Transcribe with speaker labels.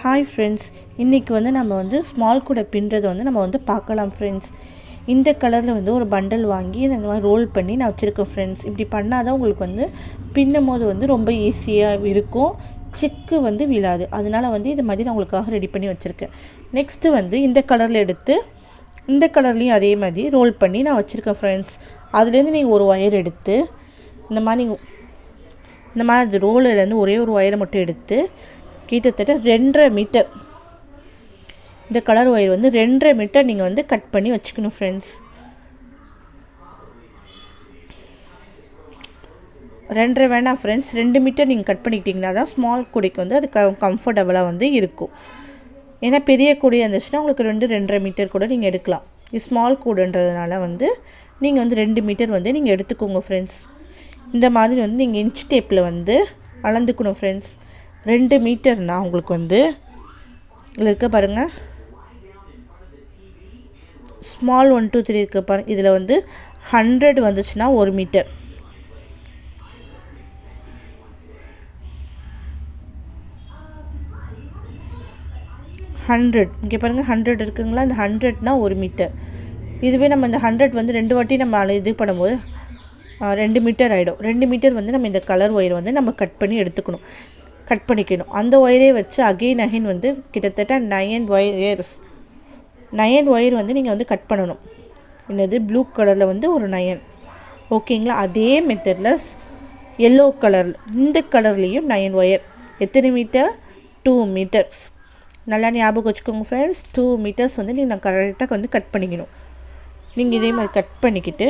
Speaker 1: Hi friends, இன்றைக்கி வந்து நம்ம வந்து ஸ்மால் கூட பின்னுறது வந்து நம்ம வந்து பார்க்கலாம் ஃப்ரெண்ட்ஸ். இந்த கலரில் வந்து ஒரு பண்டல் வாங்கி இந்த மாதிரி ரோல் பண்ணி நான் வச்சுருக்கேன் ஃப்ரெண்ட்ஸ். இப்படி பண்ணால் தான் உங்களுக்கு வந்து பின்னும் போது வந்து ரொம்ப ஈஸியாக இருக்கும், சிக்கு வந்து விழாது. அதனால் வந்து இது மாதிரி நான் உங்களுக்காக ரெடி பண்ணி வச்சுருக்கேன். நெக்ஸ்ட்டு வந்து இந்த கலரில் எடுத்து இந்த கலர்லேயும் அதே மாதிரி ரோல் பண்ணி நான் வச்சுருக்கேன் ஃப்ரெண்ட்ஸ். அதுலேருந்து நீங்கள் ஒரு ஒயர் எடுத்து இந்த மாதிரி அது ரோலிலேருந்து ஒரே ஒரு ஒயரை மட்டும் எடுத்து கிட்டத்தட்ட 2.5 மீட்டர் இந்த கலர் ஒயர் வந்து 2.5 மீட்டர் நீங்கள் வந்து கட் பண்ணி வச்சுக்கணும் ஃப்ரெண்ட்ஸ். 2.5 வேணாம் ஃப்ரெண்ட்ஸ், 2 மீட்டர் நீங்கள் கட் பண்ணிக்கிட்டிங்கன்னா தான் ஸ்மால் கூடைக்கு வந்து அது கம்ஃபர்டபுளாக வந்து இருக்கும். ஏன்னா பெரிய கூடை இருந்துச்சுன்னா உங்களுக்கு 2.5 மீட்டர் கூட நீங்கள் எடுக்கலாம். இது ஸ்மால் கூடைன்றதுனால வந்து நீங்கள் வந்து 2 மீட்டர் வந்து நீங்கள் எடுத்துக்கோங்க ஃப்ரெண்ட்ஸ். இந்த மாதிரி வந்து நீங்கள் இன்ச் டேப்பில் வந்து அளந்துக்கணும் ஃப்ரெண்ட்ஸ். 2 மீட்டர்னா உங்களுக்கு வந்து இதில் இருக்க பாருங்கள், ஸ்மால் 1 2 3 இருக்க பாருங்கள். இதில் வந்து 100 வந்துச்சுன்னா 1 மீட்டர், 100 இங்கே பாருங்கள் 100 இருக்குங்களா, இந்த 100னா 1 மீட்டர். இதுவே நம்ம இந்த 100 வந்து 2 வாட்டி நம்ம இது பண்ணும்போது 2 மீட்டர் ஆகிடும். 2 மீட்டர் வந்து நம்ம இந்த கலர் ஒயர் வந்து நம்ம கட் பண்ணிக்கணும். அந்த ஒயரே வச்சு அகைன் வந்து கிட்டத்தட்ட 9 ஒயர் வந்து நீங்கள் வந்து கட் பண்ணணும். என்னது ப்ளூ கலரில் வந்து ஒரு 9, ஓகேங்களா. அதே மெத்தடில் எல்லோ கலர் இந்த கலர்லேயும் 9 ஒயர். எத்தனை மீட்டர்? 2 மீட்டர்ஸ். நல்லா ஞாபகம் வச்சுக்கோங்க ஃப்ரெண்ட்ஸ். 2 மீட்டர்ஸ் வந்து நீங்கள் கரெக்டாக வந்து கட் பண்ணிக்கணும். நீங்கள் இதே மாதிரி கட் பண்ணிக்கிட்டு